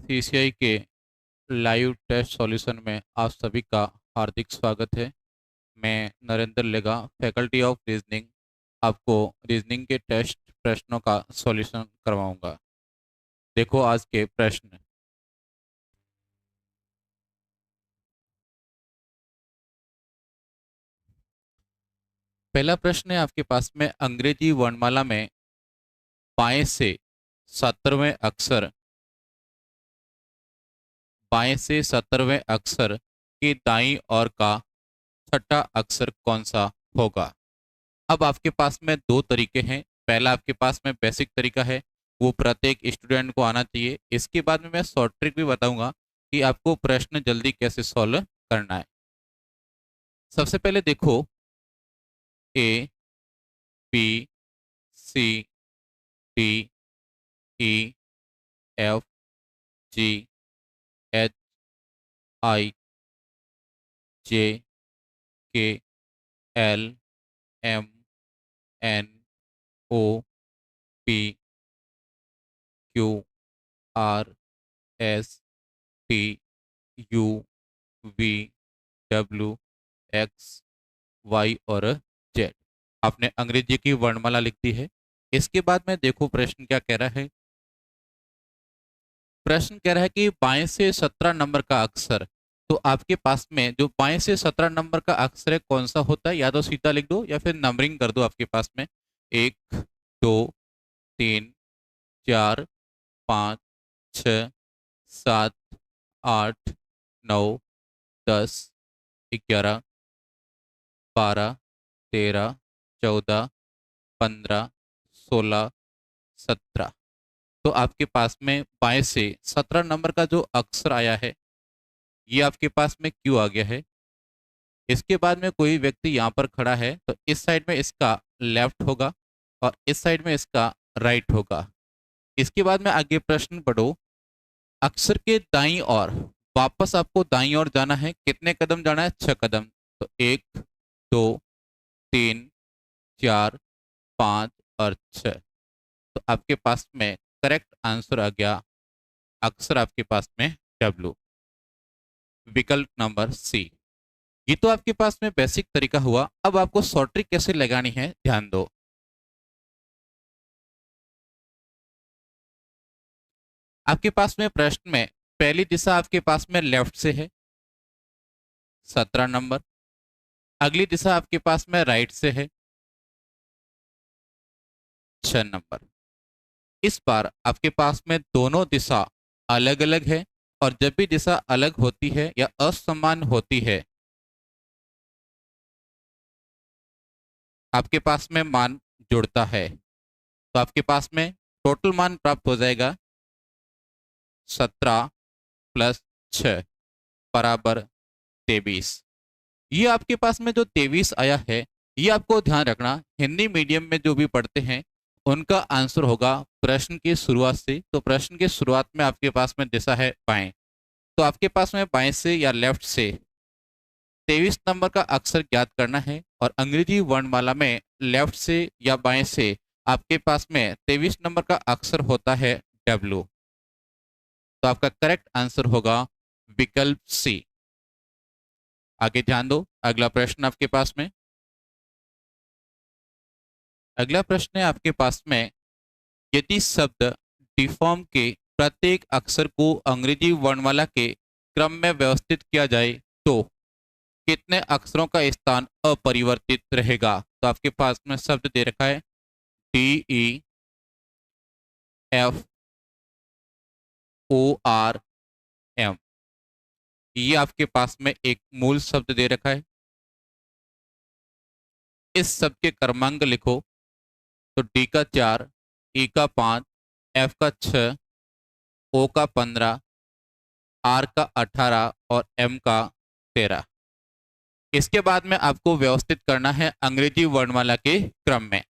CCI के live test solution में आप सभी का हार्दिक स्वागत है। मैं नरेंद्र लेगा, फैकल्टी ऑफ रीजनिंग, आपको रीजनिंग के टेस्ट प्रश्नों का सॉल्यूशन करवाऊंगा। देखो आज के प्रश्न। पहला प्रश्न है आपके पास में, अंग्रेजी वर्णमाला में बाएं से 17वें अक्षर के दाईं ओर का छठा अक्षर कौन सा होगा। अब आपके पास में दो तरीके हैं। पहला आपके पास में बेसिक तरीका है, वो प्रत्येक स्टूडेंट को आना चाहिए। इसके बाद में मैं शॉर्ट ट्रिक भी बताऊंगा कि आपको प्रश्न जल्दी कैसे सॉल्व करना है। सबसे पहले देखो, A B C D E F G H I J K L M N O P Q R S T U V W X Y और जेड। आपने अंग्रेजी की वर्णमाला लिख दी है। इसके बाद में देखो प्रश्न क्या कह रहा है। प्रश्न कह रहा है कि बाएं से 17 नंबर का अक्षर, तो आपके पास में जो बाएं से 17 नंबर का अक्षर है कौन सा होता है, या तो सीधा लिख दो या फिर नंबरिंग कर दो। आपके पास में 1 2 3 4 5 6 7 8 9 10 11 12 13 14 15 16 17। तो आपके पास में बाएं से 17 नंबर का जो अक्षर आया है, ये आपके पास में क्यू आ गया है। इसके बाद में कोई व्यक्ति यहाँ पर खड़ा है, तो इस साइड में इसका लेफ्ट होगा और इस साइड में इसका राइट होगा। इसके बाद में आगे प्रश्न पढ़ो। अक्षर के दाईं ओर वापस आपको दाईं ओर जाना है। कितने कदम जाना है? 6 कदम। तो 1 2 3 4 5 और 6। तो आपके पास में करेक्ट आंसर आ गया, अक्षर आपके पास में डब्लू, विकल्प नंबर सी। ये तो आपके पास में बेसिक तरीका हुआ। अब आपको शॉर्ट ट्रिक कैसे लगानी है, ध्यान दो। आपके पास में प्रश्न में पहली दिशा आपके पास में लेफ्ट से है, 17 नंबर। अगली दिशा आपके पास में राइट से है, 6 नंबर। इस बार आपके पास में दोनों दिशा अलग अलग है, और जब भी दिशा अलग होती है या असमान होती है, आपके पास में मान जुड़ता है। तो आपके पास में टोटल मान प्राप्त हो जाएगा 17 + 6 = 23। ये आपके पास में जो 23 आया है, ये आपको ध्यान रखना, हिंदी मीडियम में जो भी पढ़ते हैं उनका आंसर होगा प्रश्न की शुरुआत से। तो प्रश्न की शुरुआत में आपके पास में दिशा है बाएं, तो आपके पास में बाएं से या लेफ्ट से 23 नंबर का अक्षर ज्ञात करना है। और अंग्रेजी वर्णमाला में लेफ्ट से या बाएं से आपके पास में 23 नंबर का अक्षर होता है डब्ल्यू। तो आपका करेक्ट आंसर होगा विकल्प सी। आगे ध्यान दो, अगला प्रश्न आपके पास में। अगला प्रश्न है आपके पास में, यदि शब्द डिफॉर्म के प्रत्येक अक्षर को अंग्रेजी वर्णमाला के क्रम में व्यवस्थित किया जाए तो कितने अक्षरों का स्थान अपरिवर्तित रहेगा। तो आपके पास में शब्द दे रखा है DEFORM। ये आपके पास में एक मूल शब्द दे रखा है। इस शब्द के क्रमांक लिखो। तो डी का 4, ई का 5, एफ का 6, ओ का 15, आर का 18 और एम का 13। इसके बाद में आपको व्यवस्थित करना है अंग्रेजी वर्णमाला के क्रम में।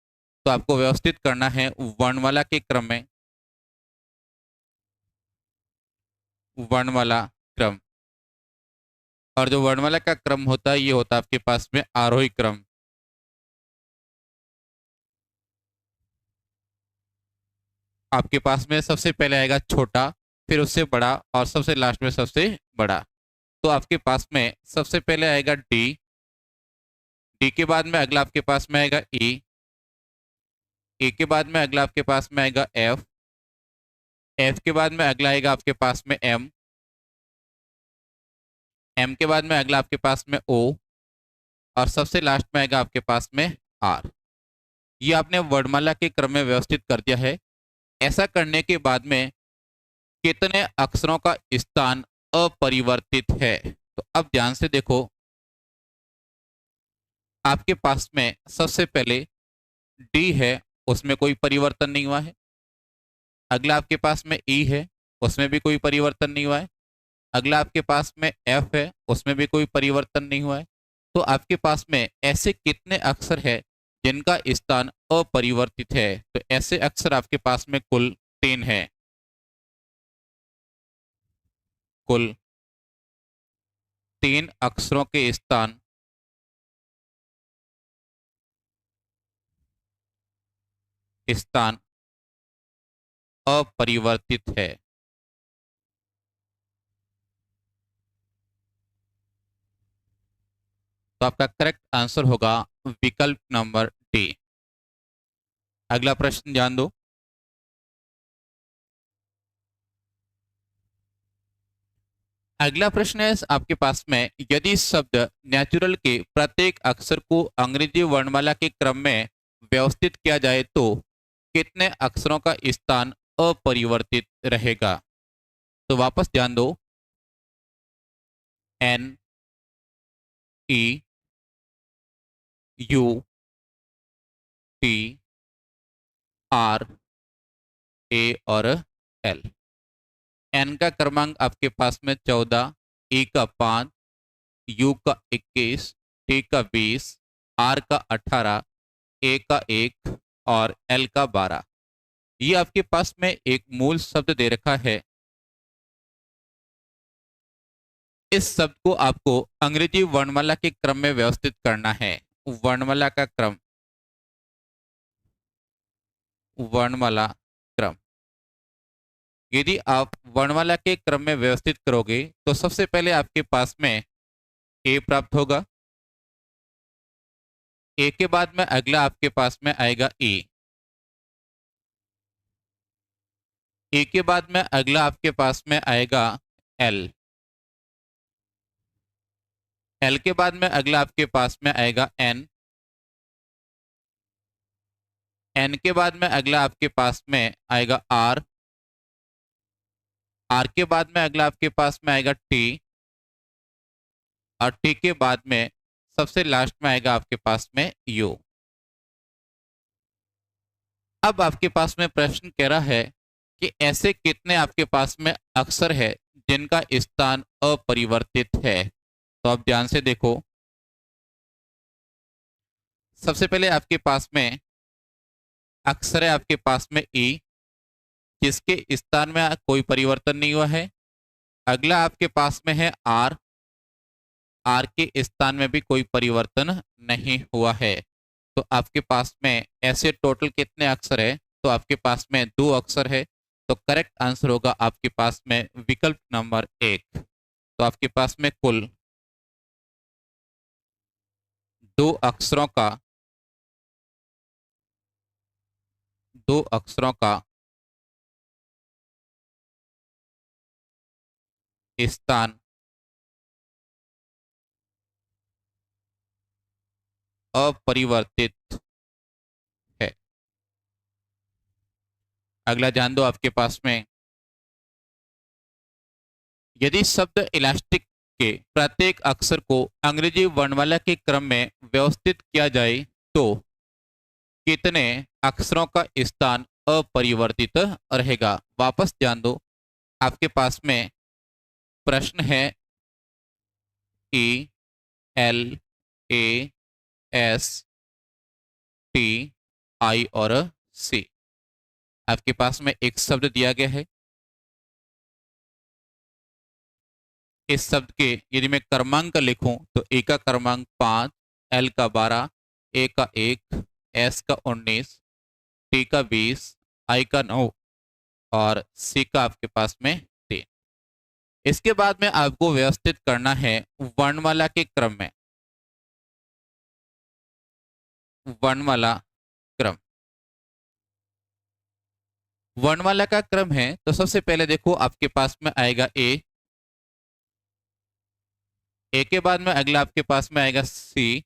तो आपको व्यवस्थित करना है वर्णमाला के क्रम में, वर्णमाला क्रम। और जो वर्णमाला का क्रम होता है, ये होता है आपके पास में आरोही क्रम। आपके पास में सबसे पहले आएगा छोटा, फिर उससे बड़ा और सबसे लास्ट में सबसे बड़ा। तो आपके पास में सबसे पहले आएगा डी, डी के बाद में अगला आपके पास में आएगा ई, ए के बाद में अगला आपके पास में आएगा एफ, एफ के बाद में अगला आएगा आपके पास में एम, एम के बाद में अगला आपके पास में ओ, और सबसे लास्ट में आएगा आपके पास में आर। ये आपने वर्णमाला के क्रम में व्यवस्थित कर दिया है। ऐसा करने के बाद में कितने अक्षरों का स्थान अपरिवर्तित है? तो अब ध्यान से देखो, आपके पास में सबसे पहले डी है, उसमें कोई परिवर्तन नहीं हुआ है। अगला आपके पास में ई है, उसमें भी कोई परिवर्तन नहीं हुआ है। अगला आपके पास में एफ है, उसमें भी कोई परिवर्तन नहीं हुआ है। तो आपके पास में ऐसे कितने अक्षर है जिनका स्थान अपरिवर्तित है? तो ऐसे अक्षर आपके पास में कुल 3 है। कुल 3 अक्षरों के स्थान अपरिवर्तित है। तो आपका करेक्ट आंसर होगा विकल्प नंबर डी। अगला प्रश्न ध्यान दो। अगला प्रश्न है आपके पास में, यदि शब्द नेचुरल के प्रत्येक अक्षर को अंग्रेजी वर्णमाला के क्रम में व्यवस्थित किया जाए तो कितने अक्षरों का स्थान अपरिवर्तित रहेगा? तो वापस ध्यान दो, N, E, U, T, R, A और एल। एन का क्रमांक आपके पास में 14, ई का 5, यू का 21, टी का 20, आर का 18, ए का 1 और एल का 12। ये आपके पास में एक मूल शब्द दे रखा है। इस शब्द को आपको अंग्रेजी वर्णमाला के क्रम में व्यवस्थित करना है। वर्णमाला का क्रम, वर्णमाला क्रम। यदि आप वर्णमाला के क्रम में व्यवस्थित करोगे तो सबसे पहले आपके पास में ए प्राप्त होगा। ए के बाद में अगला आपके पास में आएगा ई, ए के बाद में अगला आपके पास में आएगा एल, एल के बाद में अगला आपके पास में आएगा एन, एन के बाद में अगला आपके पास में आएगा आर, आर के बाद में अगला आपके पास में आएगा टी, और टी के बाद में सबसे लास्ट में आएगा आपके पास में यू। अब आपके पास में प्रश्न कह रहा है कि ऐसे कितने आपके पास में अक्षर है जिनका स्थान अपरिवर्तित है? तो आप ध्यान से देखो, सबसे पहले आपके पास में अक्षर है आपके पास में ई, जिसके स्थान में कोई परिवर्तन नहीं हुआ है। अगला आपके पास में है आर, आर के स्थान में भी कोई परिवर्तन नहीं हुआ है। तो आपके पास में ऐसे टोटल कितने अक्षर है? तो आपके पास में 2 अक्षर है। तो करेक्ट आंसर होगा आपके पास में विकल्प नंबर 1। तो आपके पास में कुल 2 अक्षरों का 2 अक्षरों का स्थान अपरिवर्तित है। अगला जान दो, आपके पास में यदि शब्द इलास्टिक के प्रत्येक अक्षर को अंग्रेजी वर्णमाला के क्रम में व्यवस्थित किया जाए तो कितने अक्षरों का स्थान अपरिवर्तित रहेगा? वापस ध्यान दो, आपके पास में प्रश्न है ई, एल, ए, एस, टी, आई और सी। आपके पास में एक शब्द दिया गया है। इस शब्द के यदि मैं क्रमांक लिखूं तो ए का क्रमांक 5, एल का 12, ए का 1, एस का 19, टी का 20, आई का 9 और सी का आपके पास में इसके बाद में आपको व्यवस्थित करना है वर्णमाला के क्रम में। वर्णमाला क्रम, वर्णमाला का क्रम है तो सबसे पहले देखो आपके पास में आएगा ए के बाद में अगला आपके पास में आएगा सी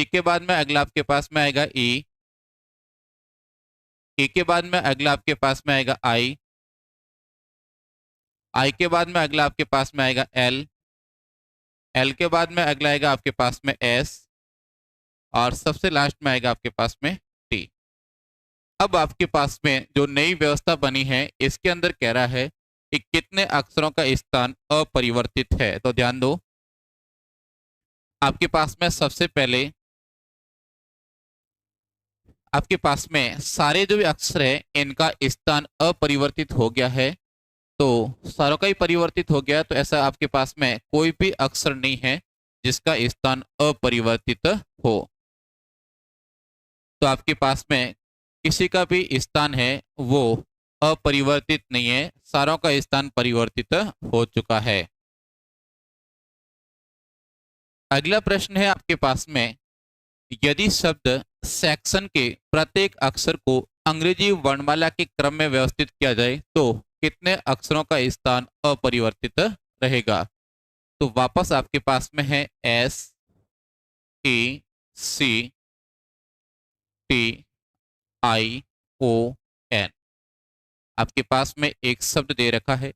के बाद में अगला आपके पास में आएगा ई के बाद में अगला आपके पास में आएगा आई के बाद में अगला आपके पास में आएगा एल के बाद में अगला आएगा आपके पास में एस, और सबसे लास्ट में आएगा आपके पास में टी। अब आपके पास में जो नई व्यवस्था बनी है इसके अंदर कह रहा है कि कितने अक्षरों का स्थान अपरिवर्तित है। तो ध्यान दो, आपके पास में सबसे पहले आपके पास में सारे जो भी अक्षर है इनका स्थान अपरिवर्तित हो गया है। तो सारों का ही परिवर्तित हो गया, तो ऐसा आपके पास में कोई भी अक्षर नहीं है जिसका स्थान अपरिवर्तित हो। तो आपके पास में किसी का भी स्थान है वो अपरिवर्तित नहीं है, सारों का स्थान परिवर्तित हो चुका है। अगला प्रश्न है आपके पास में, यदि शब्द सेक्शन के प्रत्येक अक्षर को अंग्रेजी वर्णमाला के क्रम में व्यवस्थित किया जाए तो कितने अक्षरों का स्थान अपरिवर्तित रहेगा। तो वापस आपके पास में है S T C T I O N. आपके पास में एक शब्द दे रखा है,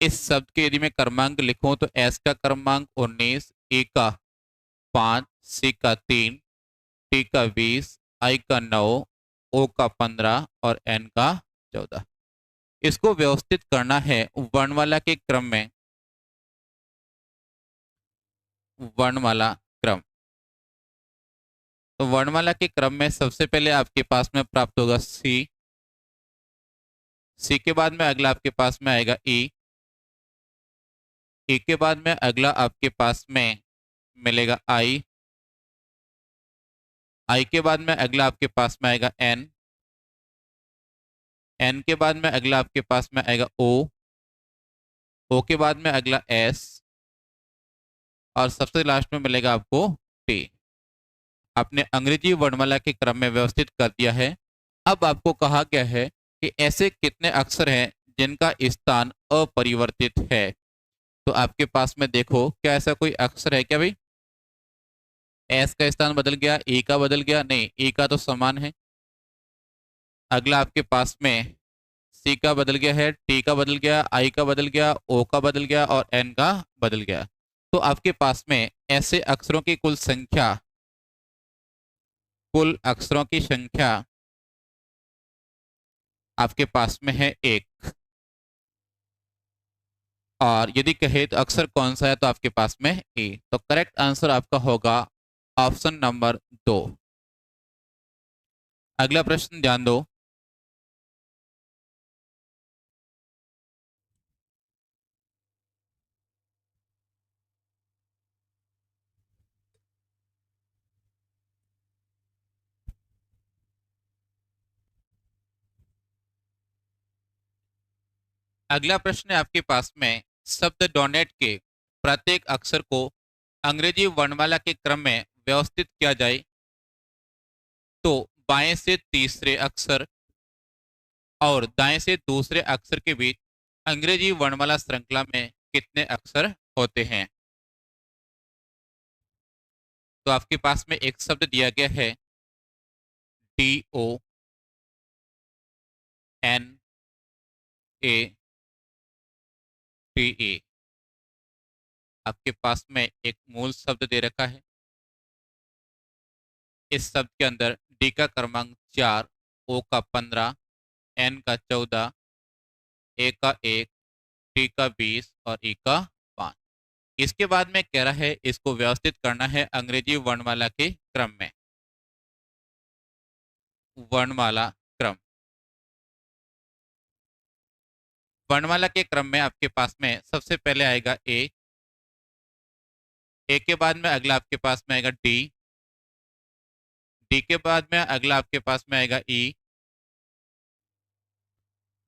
इस शब्द के यदि मैं क्रमांक लिखूं तो एस का क्रमांक 19, ए का 5, सी का 3, टी का 20, आई का 9, ओ का 15 और एन का 14। इसको व्यवस्थित करना है वर्णमाला के क्रम में। वर्णमाला क्रम, तो वर्णमाला के क्रम में सबसे पहले आपके पास में प्राप्त होगा सी के बाद में अगला आपके पास में आएगा ई के बाद में अगला आपके पास में मिलेगा आई के बाद में अगला आपके पास में आएगा एन के बाद में अगला आपके पास में आएगा ओ के बाद में अगला एस, और सबसे लास्ट में मिलेगा आपको टी। आपने अंग्रेजी वर्णमाला के क्रम में व्यवस्थित कर दिया है। अब आपको कहा गया है कि ऐसे कितने अक्षर हैं जिनका स्थान अपरिवर्तित है। तो आपके पास में देखो, क्या ऐसा कोई अक्षर है क्या भाई? एस का स्थान बदल गया, ई का बदल गया? नहीं, ई का तो समान है। अगला आपके पास में सी का बदल गया है, टी का बदल गया, आई का बदल गया, ओ का बदल गया और एन का बदल गया। तो आपके पास में ऐसे अक्षरों की कुल अक्षरों की संख्या आपके पास में है 1। और यदि कहे तो अक्षर कौन सा है, तो आपके पास में ए। तो करेक्ट आंसर आपका होगा ऑप्शन नंबर 2। अगला प्रश्न ध्यान दो, अगला प्रश्न है आपके पास में, शब्द डोनेट के प्रत्येक अक्षर को अंग्रेजी वर्णमाला के क्रम में व्यवस्थित किया जाए तो बाएं से तीसरे अक्षर और दाएं से दूसरे अक्षर के बीच अंग्रेजी वर्णमाला श्रृंखला में कितने अक्षर होते हैं। तो आपके पास में एक शब्द दिया गया है DONATE। आपके पास में एक मूल शब्द दे रखा है, इस शब्द के अंदर डी का क्रमांक 4, ओ का 15, एन का 14, ए का 1, टी का 20 और ई का 5। इसके बाद में कह रहा है इसको व्यवस्थित करना है अंग्रेजी वर्णमाला के क्रम में। वर्णमाला क्रम, वर्णमाला के क्रम में आपके पास में सबसे पहले आएगा ए के बाद में अगला आपके पास में आएगा डी के बाद में अगला आपके पास में आएगा ई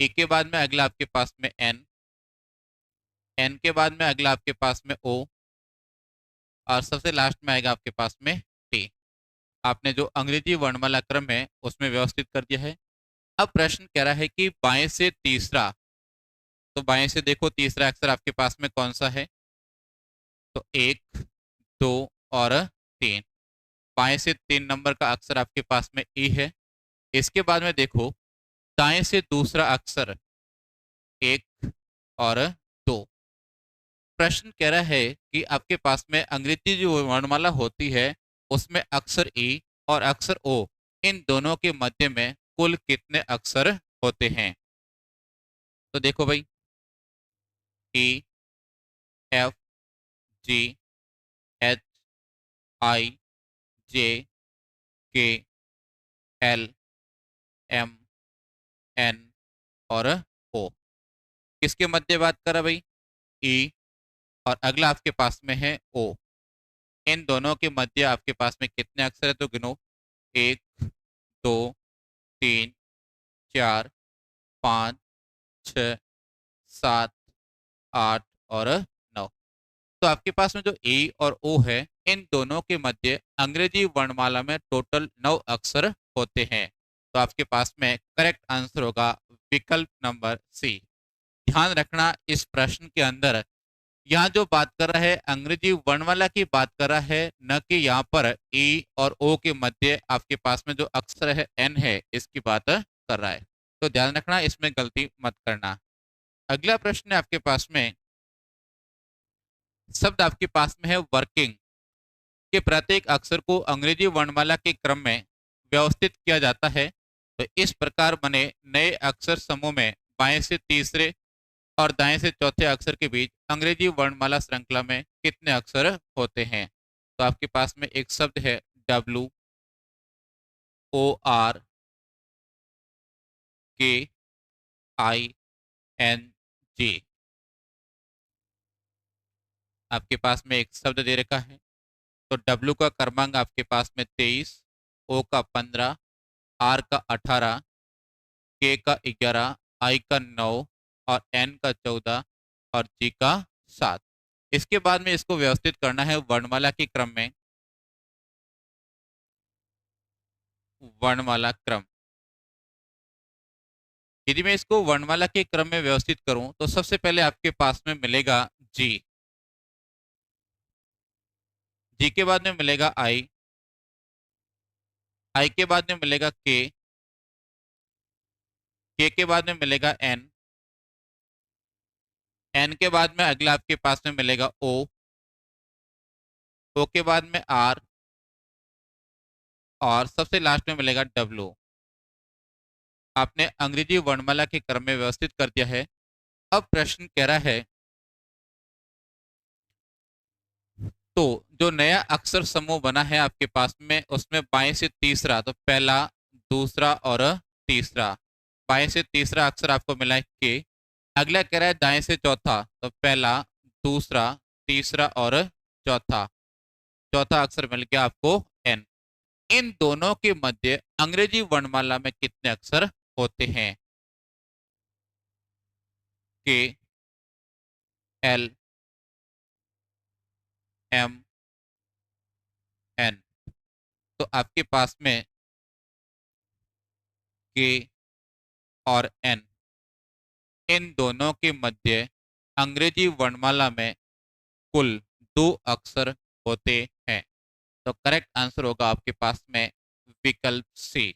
ई के बाद में अगला आपके पास में एन, एन के बाद में अगला आपके पास में ओ, और सबसे लास्ट में आएगा आपके पास में टी। आपने जो अंग्रेजी वर्णमाला क्रम है उसमें व्यवस्थित कर दिया है। अब प्रश्न कह रहा है कि बाएं से तीसरा, तो बाएं से देखो तीसरा अक्षर आपके पास में कौन सा है, तो एक, दो और तीन। बाएं से 3 नंबर का अक्षर आपके पास में ई है। इसके बाद में देखो दाएं से दूसरा अक्षर एक और दो। प्रश्न कह रहा है कि आपके पास में अंग्रेजी जो वर्णमाला होती है उसमें अक्षर ई और अक्षर ओ, इन दोनों के मध्य में कुल कितने अक्षर होते हैं। तो देखो भाई, ई, F, G, H, I, J, K, L, M, N और ओ। किसके मध्य बात करा भाई, ई, और अगला आपके पास में है ओ। इन दोनों के मध्य आपके पास में कितने अक्षर है, तो गिनो, एक, दो, तीन, चार, पाँच, छ, सात, आठ और नौ। तो आपके पास में जो ए और ओ है, इन दोनों के मध्य अंग्रेजी वर्णमाला में टोटल 9 अक्षर होते हैं। तो आपके पास में करेक्ट आंसर होगा विकल्प नंबर सी। ध्यान रखना इस प्रश्न के अंदर यहाँ जो बात कर रहा है अंग्रेजी वर्णमाला की बात कर रहा है, न कि यहाँ पर ई और ओ के मध्य आपके पास में जो अक्षर है एन है इसकी बात कर रहा है। तो ध्यान रखना, इसमें गलती मत करना। अगला प्रश्न है आपके पास में, शब्द आपके पास में है वर्किंग के प्रत्येक अक्षर को अंग्रेजी वर्णमाला के क्रम में व्यवस्थित किया जाता है। तो इस प्रकार बने नए अक्षर समूह में बाएं से तीसरे और दाएं से चौथे अक्षर के बीच अंग्रेजी वर्णमाला श्रृंखला में कितने अक्षर होते हैं। तो आपके पास में एक शब्द है डब्ल्यू, ओ, आर, के, आई, एन, जी। आपके पास में एक शब्द दे रखा है, तो डब्ल्यू का क्रमांक आपके पास में 23, ओ का 15, आर का 18, के का 11, आई का 9 और एन का 14 और जी का 7। इसके बाद में इसको व्यवस्थित करना है वर्णमाला के क्रम में। वर्णमाला क्रम, यदि मैं इसको वर्णमाला के क्रम में व्यवस्थित करूं तो सबसे पहले आपके पास में मिलेगा जी, जी के बाद में मिलेगा आई के बाद में मिलेगा के के बाद में मिलेगा एन, एन के बाद में अगला आपके पास में मिलेगा ओ के बाद में आर और सबसे लास्ट में मिलेगा डब्ल्यू। आपने अंग्रेजी वर्णमाला के क्रम में व्यवस्थित कर दिया है। अब प्रश्न कह रहा है, तो जो नया अक्षर समूह बना है आपके पास में उसमें बाएं से तीसरा, तो पहला, दूसरा और तीसरा। बाएं से तीसरा अक्षर आपको मिला है के। अगला कह रहा है दाएं से चौथा, तो पहला, दूसरा, तीसरा और चौथा। चौथा अक्षर मिल गया आपको एन। इन दोनों के मध्य अंग्रेजी वर्णमाला में कितने अक्षर होते हैं। के, एल, एम, एन। तो आपके पास में के और एन, इन दोनों के मध्य अंग्रेजी वर्णमाला में कुल 2 अक्षर होते हैं। तो करेक्ट आंसर होगा आपके पास में विकल्प सी।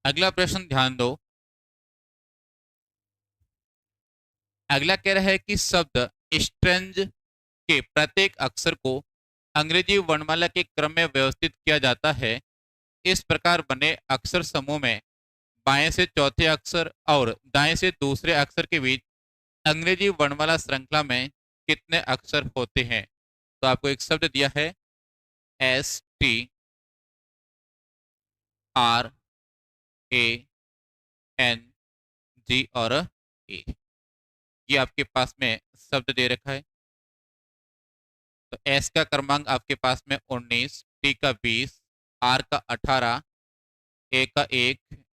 अगला प्रश्न ध्यान दो। अगला कह रहा है कि शब्द स्ट्रेंज के प्रत्येक अक्षर को अंग्रेजी वर्णमाला के क्रम में व्यवस्थित किया जाता है। इस प्रकार बने अक्षर समूह में बाएं से चौथे अक्षर और दाएं से दूसरे अक्षर के बीच अंग्रेजी वर्णमाला श्रृंखला में कितने अक्षर होते हैं। तो आपको एक शब्द दिया है S, T, R, A, N, G और ए। ये आपके पास में शब्द दे रखा है। तो एस का क्रमांक आपके पास में 19, टी का 20, आर का 18, ए का 1,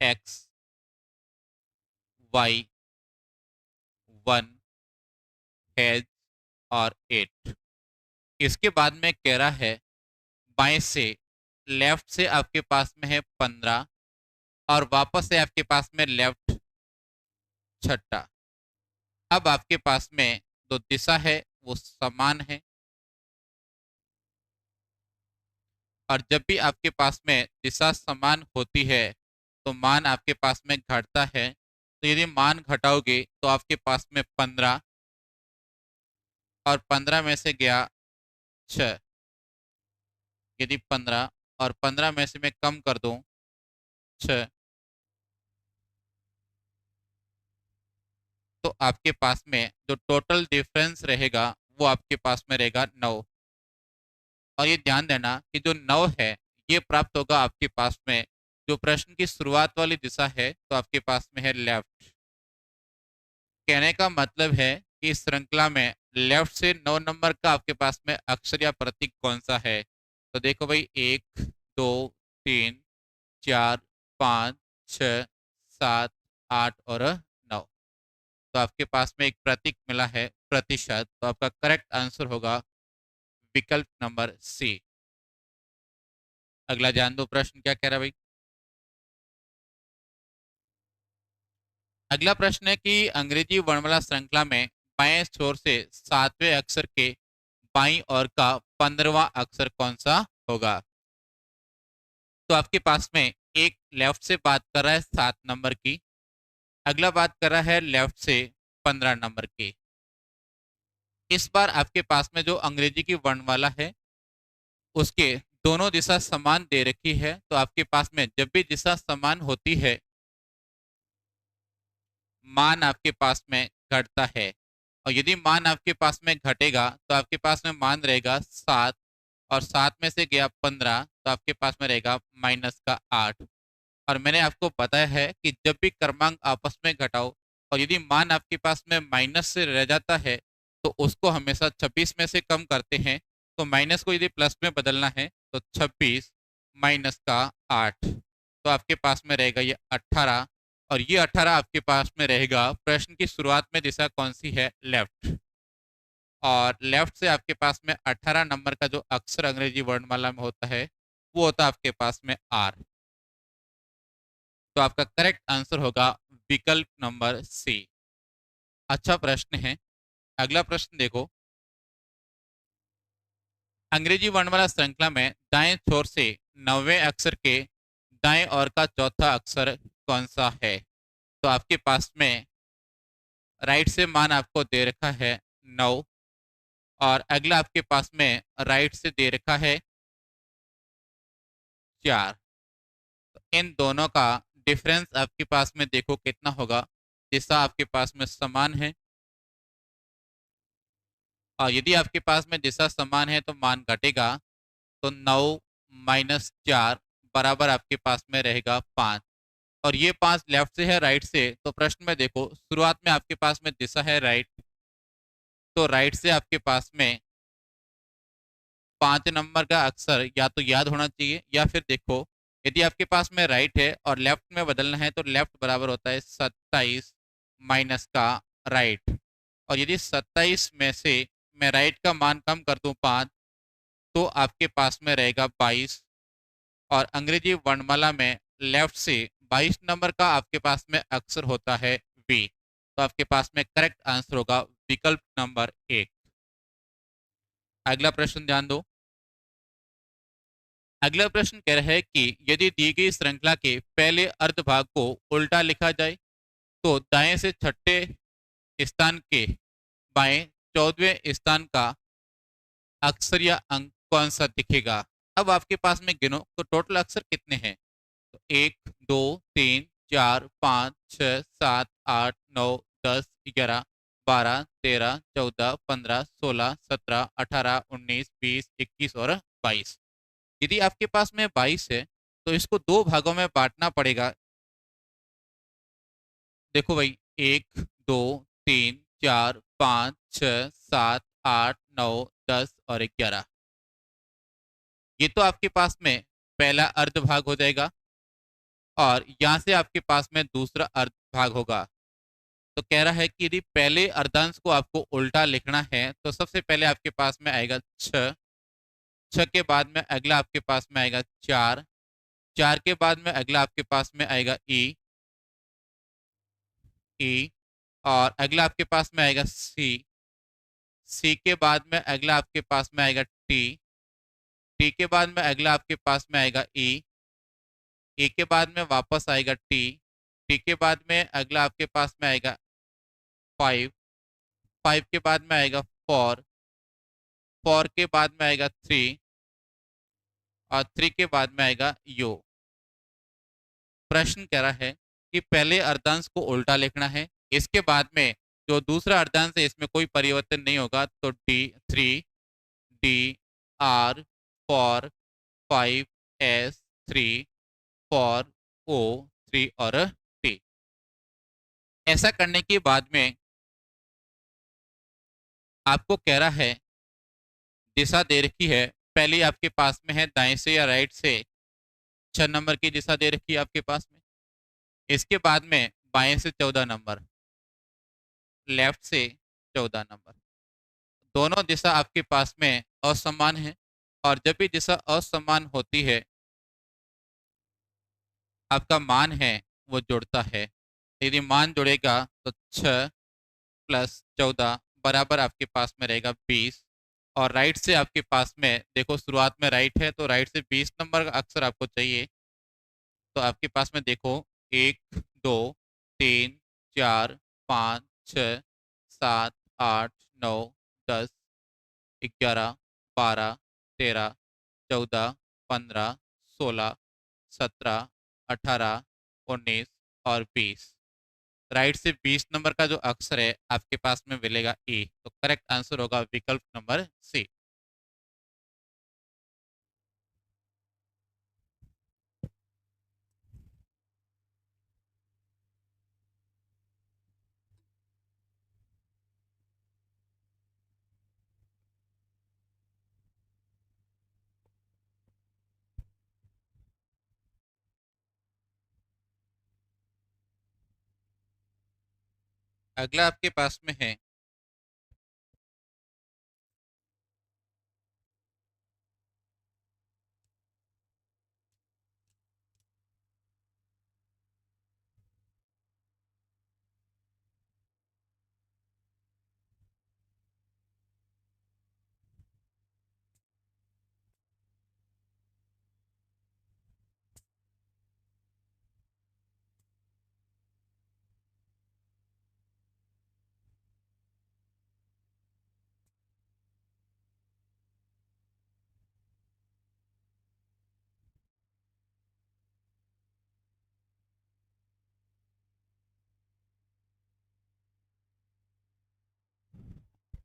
एक्स, वाई, वन, हैज और एट। इसके बाद में कह रहा है बाएं से, लेफ्ट से आपके पास में है 15 और वापस से आपके पास में लेफ्ट छठा। अब आपके पास में जो दिशा है वो समान है, और जब भी आपके पास में दिशा समान होती है तो मान आपके पास में घटता है। तो यदि मान घटाओगे तो आपके पास में 15 और 15 में से गया 6। यदि 15 और 15 में से मैं कम कर दूं 6, तो आपके पास में जो टोटल डिफरेंस रहेगा वो आपके पास में रहेगा 9। और ये ध्यान देना कि जो 9 है ये प्राप्त होगा आपके पास में, जो प्रश्न की शुरुआत वाली दिशा है तो आपके पास में है लेफ्ट। कहने का मतलब है कि इस श्रृंखला में लेफ्ट से 9 नंबर का आपके पास में अक्षर या प्रतीक कौन सा है। तो देखो भाई, 1, 2, 3, 4, 5, 6, 7, 8 और 9। तो आपके पास में एक प्रतीक मिला है प्रतिशत, तो आपका करेक्ट आंसर होगा विकल्प नंबर सी। अगला जान दो प्रश्न क्या कह रहा है भाई। अगला प्रश्न है कि अंग्रेजी वर्णमाला श्रृंखला में बाएं छोर से 7वें अक्षर के बाईं ओर का 15वां अक्षर कौन सा होगा। तो आपके पास में एक लेफ्ट से बात कर रहा है 7 नंबर की, अगला बात कर रहा है लेफ्ट से 15 नंबर की। इस बार आपके पास में जो अंग्रेजी की वर्णमाला है उसके दोनों दिशा समान दे रखी है। तो आपके पास में जब भी दिशा समान होती है मान आपके पास में घटता है, और यदि मान आपके पास में घटेगा तो आपके पास में मान रहेगा 7, और 7 में से गया 15 तो आपके पास में रहेगा माइनस का 8। और मैंने आपको बताया है कि जब भी क्रमांक आपस में घटाओ और यदि मान आपके पास में माइनस से रह जाता है तो उसको हमेशा 26 में से कम करते हैं। तो माइनस को यदि प्लस में बदलना है तो 26 माइनस का 8, तो आपके पास में रहेगा ये 18। और ये 18 आपके पास में रहेगा प्रश्न की शुरुआत में दिशा कौन सी है, लेफ्ट। और लेफ्ट से आपके पास में 18 नंबर का जो अक्षर अंग्रेजी वर्णमाला में होता है वो होता है आपके पास में आर। तो आपका करेक्ट आंसर होगा विकल्प नंबर सी। अच्छा प्रश्न है। अगला प्रश्न देखो, अंग्रेजी वर्णमाला श्रृंखला में दाएं छोर से 9वें अक्षर के दाएं ओर का चौथा अक्षर कौन सा है। तो आपके पास में राइट से मान आपको दे रखा है 9, और अगला आपके पास में राइट से दे रखा है 4। इन दोनों का डिफरेंस आपके पास में देखो कितना होगा। दिशा आपके पास में समान है, और यदि आपके पास में दिशा समान है तो मान घटेगा। तो 9 - 4 बराबर आपके पास में रहेगा 5। और ये 5 लेफ्ट से है राइट से, तो प्रश्न में देखो शुरुआत में आपके पास में दिशा है राइट, तो राइट से आपके पास में 5 नंबर का अक्षर या तो याद होना चाहिए, या फिर देखो यदि आपके पास में राइट है और लेफ्ट में बदलना है तो लेफ्ट बराबर होता है 27 माइनस का राइट। और यदि 27 में से मैं राइट का मान कम कर दूं 5, तो आपके पास में रहेगा 22। और अंग्रेजी वर्णमाला में लेफ्ट से 22 नंबर का आपके पास में अक्षर होता है वी। तो आपके पास में करेक्ट आंसर होगा विकल्प नंबर 1। अगला प्रश्न ध्यान दो। अगला प्रश्न कह रहा है कि यदि दी गई श्रृंखला के पहले अर्धभाग को उल्टा लिखा जाए तो दाएं से छठे स्थान के बाएं 14वें स्थान का अक्षर या अंक कौन सा दिखेगा। अब आपके पास में गिनो तो टोटल अक्षर कितने हैं। तो 1, 2, 3, 4, 5, 6, 7, 8, 9, 10, 11, 12, 13, 14, 15, 16, 17, 18, 19, 20, 21 और 22। यदि आपके पास में 22 है तो इसको दो भागों में बांटना पड़ेगा। देखो भाई, 1, 2, 3, 4, 5, 6, 7, 8, 9, 10 और 11। ये तो आपके पास में पहला अर्ध भाग हो जाएगा। और यहाँ से आपके पास में दूसरा अर्ध भाग होगा। तो कह रहा है कि यदि पहले अर्धांश को आपको उल्टा लिखना है तो सबसे पहले आपके पास में आएगा 6, 6 के बाद में अगला आपके पास में आएगा 4, 4 के बाद में अगला आपके पास में आएगा ई, ई, और अगला आपके पास में आएगा सी, सी के बाद में अगला आपके पास में आएगा टी, टी के बाद में अगला आपके पास में आएगा ई के बाद में वापस आएगा टी, टी के बाद में अगला आपके पास में आएगा 5, 5 के बाद में आएगा 4, 4 के बाद में आएगा 3, और 3 के बाद में आएगा यो। प्रश्न कह रहा है कि पहले अर्धांश को उल्टा लिखना है, इसके बाद में जो दूसरा अर्धांश है इसमें कोई परिवर्तन नहीं होगा, तो डी 3, डी, आर 4, 5, एस 3, 4, ओ 3 और टी। ऐसा करने के बाद में आपको कह रहा है दिशा दे रखी है, पहले आपके पास में है दाएं से या राइट से 6 नंबर की दिशा दे रखी है आपके पास में, इसके बाद में बाएं से 14 नंबर, लेफ्ट से 14 नंबर, दोनों दिशा आपके पास में असमान है। और जब भी दिशा असमान होती है आपका मान है वो जुड़ता है। यदि मान जुड़ेगा तो 6 प्लस 14 बराबर आपके पास में रहेगा 20। और राइट से आपके पास में देखो शुरुआत में राइट है तो राइट से 20 नंबर का अक्षर आपको चाहिए, तो आपके पास में देखो 1, 2, 3, 4, 5, 6, 7, 8, 9, 10, 11, 12, 13, 14, 15, 16, 17, 18, 19 और 20। राइट से 20 नंबर का जो अक्षर है आपके पास में मिलेगा ए, तो करेक्ट आंसर होगा विकल्प नंबर सी। अगला आपके पास में है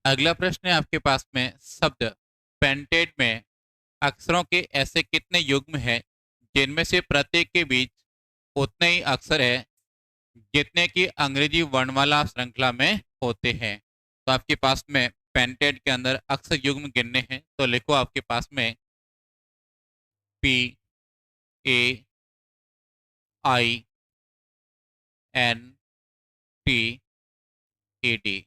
अगला प्रश्न है आपके पास में शब्द पेंटेड में अक्षरों के ऐसे कितने युग्म हैं जिनमें से प्रत्येक के बीच उतने ही अक्षर है जितने की अंग्रेजी वर्णमाला श्रृंखला में होते हैं। तो आपके पास में पेंटेड के अंदर अक्षर युग्म गिनने हैं, तो लिखो आपके पास में पी, ए, आई, एन, टी, ए, डी।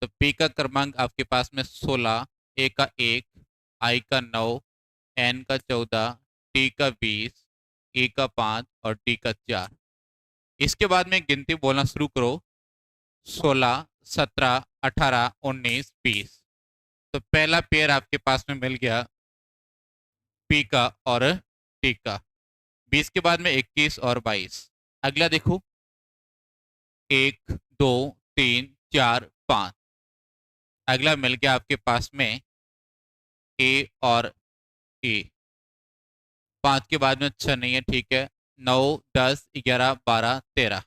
तो पी का क्रमांक आपके पास में 16, ए का 1, आई का 9, एन का 14, टी का 20, ई का 5 और डी का 4। इसके बाद में गिनती बोलना शुरू करो, 16, 17, 18, 19, 20। तो पहला पेयर आपके पास में मिल गया पी का और टी का। 20 के बाद में 21 और 22। अगला देखो 1, 2, 3, 4, 5। अगला मिल गया आपके पास में ए और ए। 5 के बाद में 6 नहीं है, ठीक है। 9, 10, 11, 12, 13,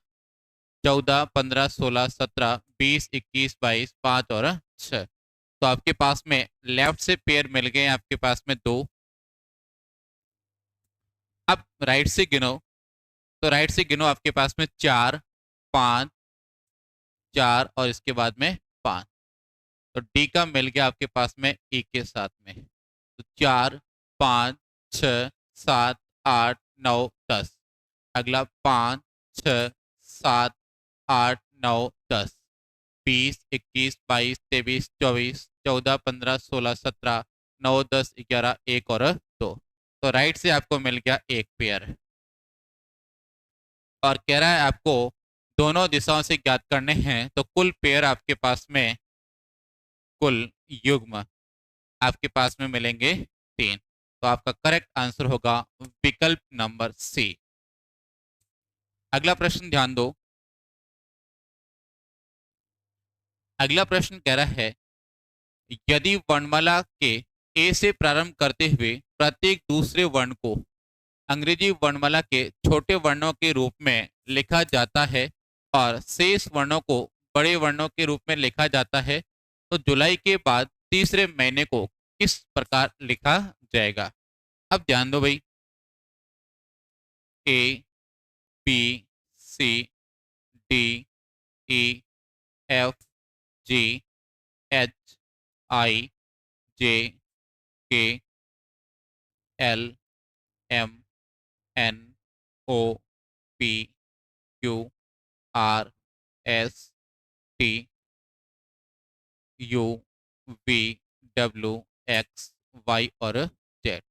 14, 15, 16, 17, 20, 21, 22, 5 और 6। तो आपके पास में लेफ्ट से पेयर मिल गए हैं आपके पास में 2। अब राइट से गिनो, तो राइट से गिनो आपके पास में 4, 5, 4 और इसके बाद में 5। तो डी का मिल गया आपके पास में ई के साथ में। तो 4, 5, 6, 7, 8, 9, 10। अगला 5, 6, 7, 8, 9, 10, 20, 21, 22, 23, 24, 14, 15, 16, 17, 9, 10, 11, 1 और 2। तो राइट से आपको मिल गया एक पेयर। और कह रहा है आपको दोनों दिशाओं से ज्ञात करने हैं, तो कुल पेयर आपके पास में, कुल युग्म आपके पास में मिलेंगे 3। तो आपका करेक्ट आंसर होगा विकल्प नंबर सी। अगला प्रश्न ध्यान दो। अगला प्रश्न कह रहा है यदि वर्णमाला के ए से प्रारंभ करते हुए प्रत्येक दूसरे वर्ण को अंग्रेजी वर्णमाला के छोटे वर्णों के रूप में लिखा जाता है और शेष वर्णों को बड़े वर्णों के रूप में लिखा जाता है, तो जुलाई के बाद तीसरे महीने को किस प्रकार लिखा जाएगा? अब ध्यान दो भाई। A, B, C, D, E, F, G, H, I, J, K, L, M, N, O, P, Q, R, S, T, U, V, W, X, Y और जेड।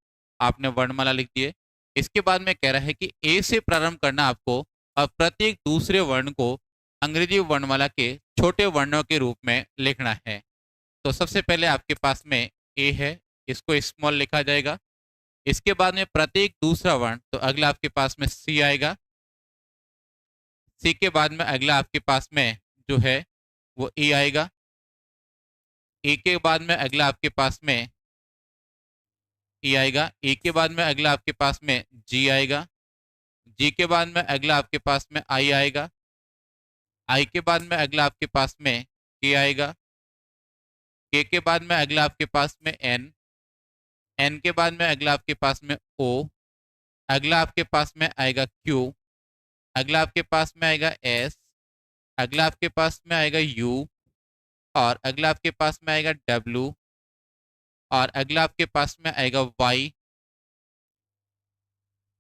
आपने वर्णमाला लिख दी है। इसके बाद में कह रहा है कि ए से प्रारंभ करना आपको और प्रत्येक दूसरे वर्ण को अंग्रेजी वर्णमाला के छोटे वर्णों के रूप में लिखना है। तो सबसे पहले आपके पास में ए है, इसको स्मॉल लिखा जाएगा। इसके बाद में प्रत्येक दूसरा वर्ण, तो अगला आपके पास में सी आएगा। सी के बाद में अगला आपके पास में जो है वो ई आएगा। ए के बाद में अगला आपके पास में ई आएगा। ए के बाद में अगला आपके पास में जी आएगा। जी के बाद में अगला आपके पास में आई आएगा। आई के बाद में अगला आपके पास में के आएगा। के बाद में अगला आपके पास में एन। एन के बाद में अगला आपके पास में ओ। अगला आपके पास में आएगा क्यू। अगला आपके पास में आएगा एस। अगला आपके पास में आएगा यू। और अगला आपके पास में आएगा डब्ल्यू। और अगला आपके पास में आएगा वाई।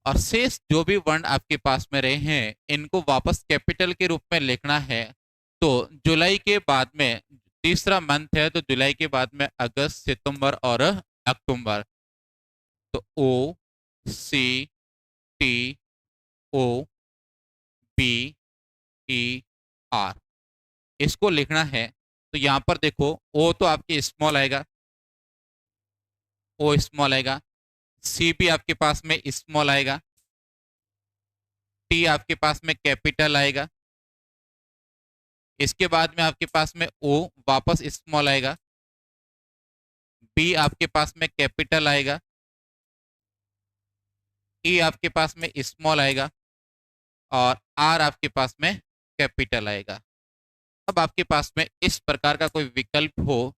और शेष जो भी वर्ण आपके पास में रहे हैं इनको वापस कैपिटल के रूप में लिखना है। तो जुलाई के बाद में तीसरा मंथ है, तो जुलाई के बाद में अगस्त, सितंबर और अक्टूबर। तो O, C, T, O, B, E, R, इसको लिखना है। तो यहाँ पर देखो ओ तो आपके स्मॉल आएगा, ओ स्मॉल आएगा। सी भी आपके पास में स्मॉल आएगा। टी आपके पास में कैपिटल आएगा। इसके बाद में आपके पास में ओ वापस स्मॉल आएगा। बी आपके पास में कैपिटल आएगा। ई आपके पास में स्मॉल आएगा। और आर आपके पास में कैपिटल आएगा। अब आपके पास में इस प्रकार का कोई विकल्प हो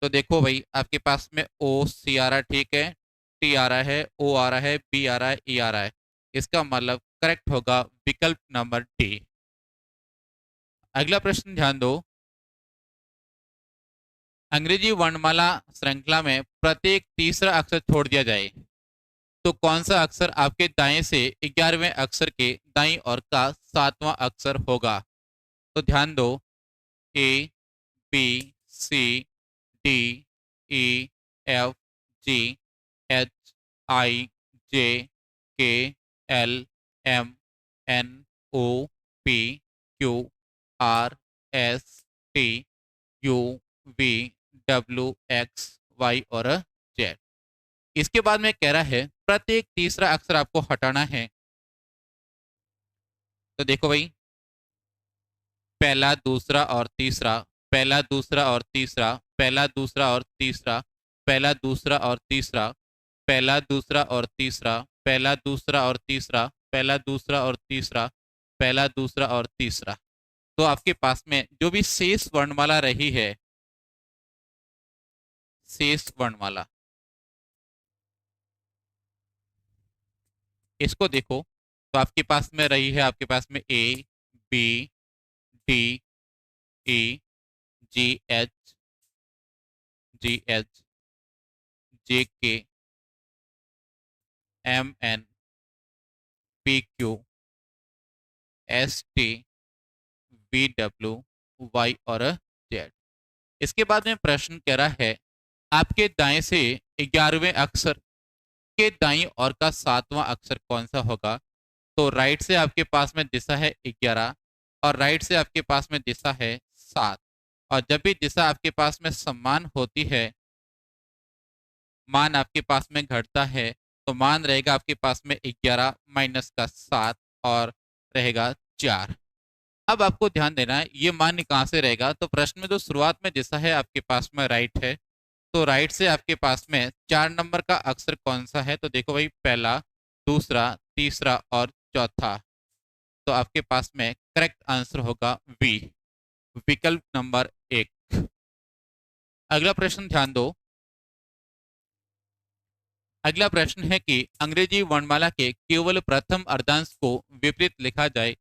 तो देखो भाई, आपके पास में ओ सी आ रहा है, ठीक है, टी आ रहा है, ओ आ रहा है, बी आ रहा है, ई आ रहा है। इसका मतलब करेक्ट होगा विकल्प नंबर डी। अगला प्रश्न ध्यान दो। अंग्रेजी वर्णमाला श्रृंखला में प्रत्येक तीसरा अक्षर छोड़ दिया जाए तो कौन सा अक्षर आपके दाएं से 11वें अक्षर के दाईं ओर का 7वां अक्षर होगा? तो ध्यान दो। A, B, C, D, E, F, G, H, I, J, K, L, M, N, O, P, Q, R, S, T, U, V, W, X, Y और जेड। इसके बाद में कह रहा है प्रत्येक तीसरा अक्षर आपको हटाना है। तो देखो भाई, पहला, दूसरा और तीसरा, पहला, दूसरा और तीसरा, पहला, दूसरा और तीसरा, पहला, दूसरा और तीसरा, पहला, दूसरा और तीसरा, पहला, दूसरा और तीसरा, पहला, दूसरा और तीसरा, पहला, दूसरा और तीसरा। तो आपके पास में जो भी शेष वर्णमाला रही है, शेष वर्णमाला, इसको देखो। तो आपके पास में रही है, आपके पास में A, B, D, E, G H, G H, J K, M N, P Q, S T V W Y और जेड। इसके बाद में प्रश्न कह रहा है आपके दाएं से 11वें अक्षर के दाईं ओर का 7वां अक्षर कौन सा होगा। तो राइट से आपके पास में दिशा है 11 और राइट से आपके पास में दिशा है 7। और जब भी दिशा आपके पास में समान होती है, मान आपके पास में घटता है, तो मान रहेगा आपके पास में 11 माइनस का 7 और रहेगा 4। अब आपको ध्यान देना है ये मान कहाँ से रहेगा। तो प्रश्न में जो शुरुआत में दिशा है आपके पास में राइट है, तो राइट से आपके पास में 4 नंबर का अक्षर कौन सा है। तो देखो भाई, पहला, दूसरा, तीसरा और चौथा। तो आपके पास में करेक्ट आंसर होगा वी, विकल्प नंबर 1। अगला प्रश्न ध्यान दो। अगला प्रश्न है कि अंग्रेजी वर्णमाला के केवल प्रथम अर्धांश को विपरीत लिखा जाए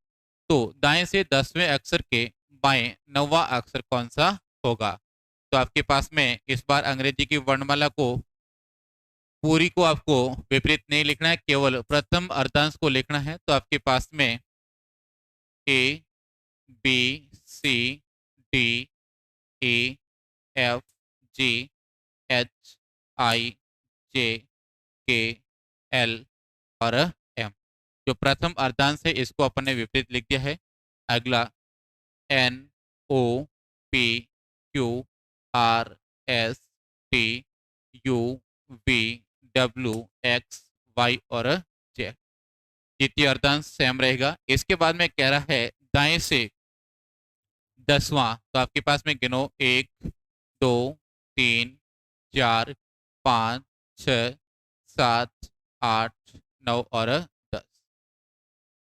तो दाएं से 10वें अक्षर के बाएं 9वां अक्षर कौन सा होगा। तो आपके पास में इस बार अंग्रेजी की वर्णमाला को पूरी को आपको विपरीत नहीं लिखना है, केवल प्रथम अर्धांश को लिखना है। तो आपके पास में A B C D E F G H I J K L और एम। जो प्रथम अर्धांश है इसको अपन ने विपरीत लिख दिया है। अगला N O P Q R S T U V W X Y और जेड। द्वितीय अर्धांश सेम रहेगा। इसके बाद में कह रहा है दाएं से 10वां। तो आपके पास में गिनो 1 2 3 4 5 6 7 8 9 और 10।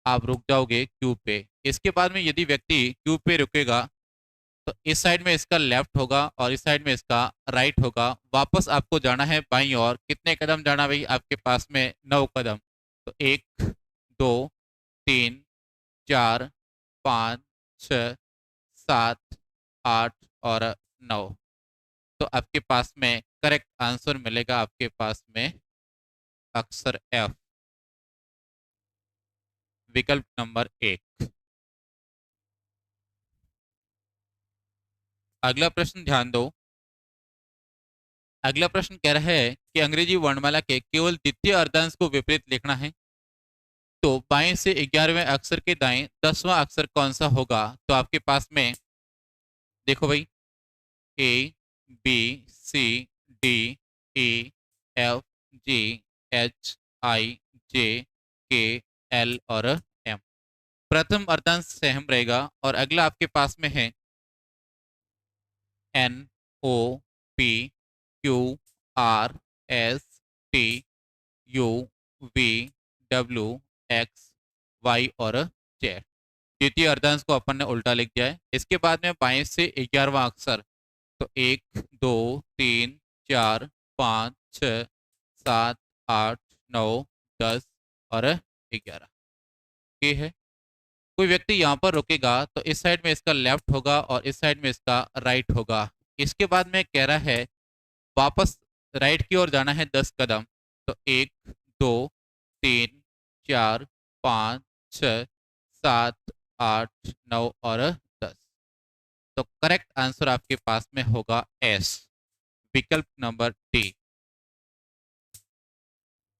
आप रुक जाओगे क्यू पे। इसके बाद में यदि व्यक्ति क्यू पे रुकेगा तो इस साइड में इसका लेफ्ट होगा और इस साइड में इसका राइट होगा। वापस आपको जाना है बाईं ओर। कितने कदम जाना भाई, आपके पास में 9 कदम। तो 1 2 3 4 5 6 7 8 और 9। तो आपके पास में करेक्ट आंसर मिलेगा आपके पास में अक्षर एफ, विकल्प नंबर 1। अगला प्रश्न ध्यान दो। अगला प्रश्न कह रहा है कि अंग्रेजी वर्णमाला के केवल द्वितीय अर्धांश को विपरीत लिखना है तो बाएं से 11वें अक्षर के दाएं 10वां अक्षर कौन सा होगा। तो आपके पास में देखो भाई, A B C D E F G H I J K L और एम। प्रथम अर्धांश सेम रहेगा और अगला आपके पास में है N O P Q R S T U V W X Y और जेड। द्वितीय अर्धांश को अपन ने उल्टा लिख दिया है। इसके बाद में बाएं से 11वां अक्षर। तो 1 2 3 4 5 6 7 8 9 10 और 11। ये है। कोई व्यक्ति यहाँ पर रुकेगा तो इस साइड में इसका लेफ्ट होगा और इस साइड में इसका राइट होगा। इसके बाद में कह रहा है वापस राइट की ओर जाना है 10 कदम। तो 1 2 3 4 5 6 7 8 9 और 10। तो करेक्ट आंसर आपके पास में होगा एस, विकल्प नंबर डी।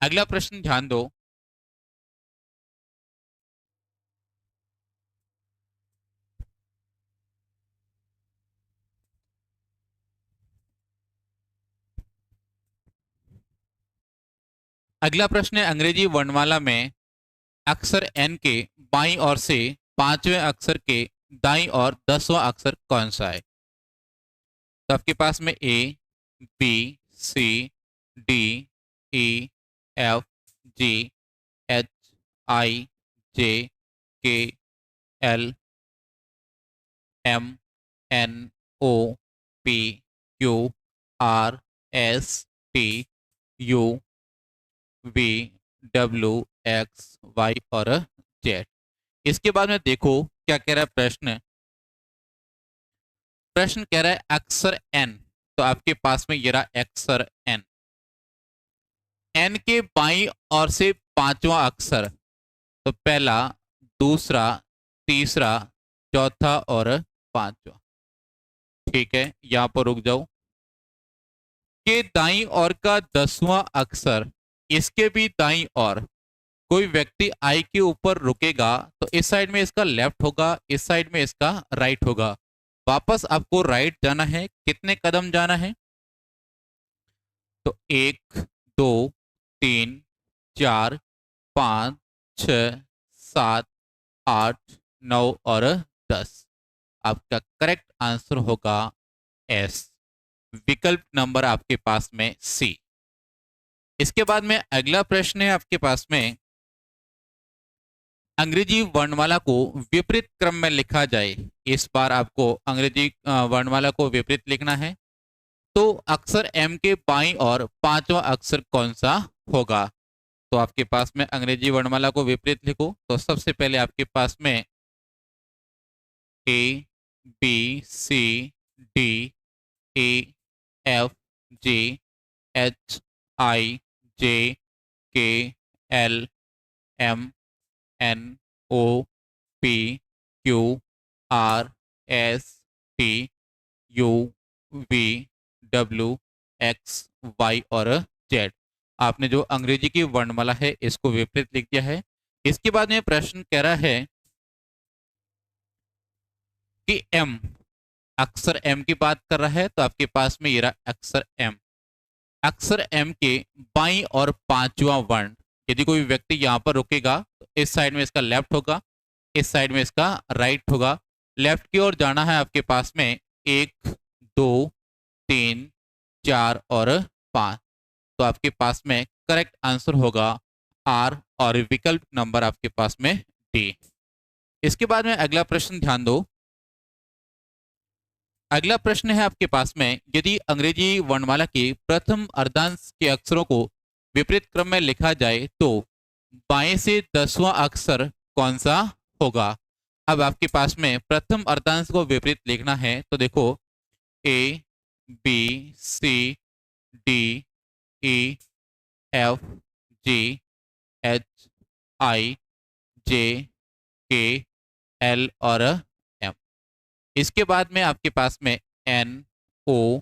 अगला प्रश्न ध्यान दो। अगला प्रश्न है अंग्रेजी वर्णमाला में अक्षर एन के बाईं ओर से 5वें अक्षर के दाईं ओर 10वां अक्षर कौन सा है। तो आपके पास में A B C D E F G H I J K L M N O P Q R S T U V W X Y और जेड। इसके बाद में देखो क्या कह रहा है प्रश्न। प्रश्न कह रहा है अक्षर एन। तो आपके पास में ये रहा अक्षर एन। एन के बाईं ओर से 5वां अक्षर। तो पहला, दूसरा, तीसरा, चौथा और पांचवा। ठीक है, यहां पर रुक जाओ। के दाईं ओर का 10वां अक्षर, इसके भी दाईं ओर कोई व्यक्ति आई के ऊपर रुकेगा तो इस साइड में इसका लेफ्ट होगा, इस साइड में इसका राइट होगा। वापस आपको राइट जाना है, कितने कदम जाना है? तो 1 2 3 4 5 6 7 8 9 और 10। आपका करेक्ट आंसर होगा एस, विकल्प नंबर आपके पास में सी। इसके बाद में अगला प्रश्न है आपके पास में, अंग्रेजी वर्णमाला को विपरीत क्रम में लिखा जाए। इस बार आपको अंग्रेजी वर्णमाला को विपरीत लिखना है, तो अक्षर एम के बाईं और पांचवा अक्षर कौन सा होगा? तो आपके पास में अंग्रेजी वर्णमाला को विपरीत लिखो, तो सबसे पहले आपके पास में A B C D A F G H I J K L M N O P Q R S T U V W X Y और जेड। आपने जो अंग्रेजी की वर्णमाला है इसको विपरीत लिख दिया है। इसके बाद में प्रश्न कह रहा है कि एम, अक्षर एम की बात कर रहा है, तो आपके पास में ये रहा अक्षर एम। अक्षर एम के बाईं और पांचवा वर्ण, यदि कोई व्यक्ति यहां पर रुकेगा तो इस साइड में इसका लेफ्ट होगा, इस साइड में इसका राइट होगा। लेफ्ट की ओर जाना है आपके पास में 1 2 3 4 और 5। तो आपके पास में करेक्ट आंसर होगा आर और विकल्प नंबर आपके पास में डी। इसके बाद में अगला प्रश्न ध्यान दो। अगला प्रश्न है आपके पास में, यदि अंग्रेजी वर्णमाला के प्रथम अर्धांश के अक्षरों को विपरीत क्रम में लिखा जाए तो बाएं से 10वां अक्षर कौन सा होगा? अब आपके पास में प्रथम अर्धांश को विपरीत लिखना है, तो देखो A B C D E F G H I J K L और एम। इसके बाद में आपके पास में N O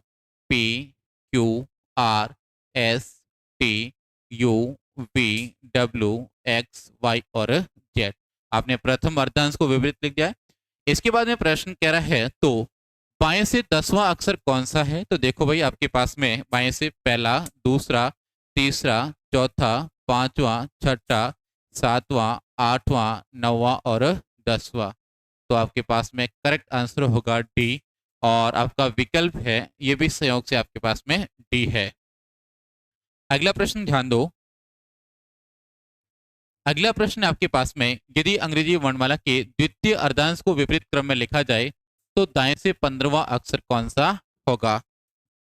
P Q R S T U V W X Y और जेड। आपने प्रथम अर्धांश को विपरीत लिख दिया है। इसके बाद में प्रश्न कह रहा है तो बाएं से 10वां अक्षर कौन सा है? तो देखो भाई, आपके पास में बाएं से पहला, दूसरा, तीसरा, चौथा, पांचवा, छठा, सातवां, आठवां, नौवां और 10वां। तो आपके पास में करेक्ट आंसर होगा डी, और आपका विकल्प है ये भी संयोग से आपके पास में डी है। अगला प्रश्न ध्यान दो। अगला प्रश्न आपके पास में, यदि अंग्रेजी वर्णमाला के द्वितीय अर्धांश को विपरीत क्रम में लिखा जाए तो दाएं से 15वां अक्षर कौन सा होगा?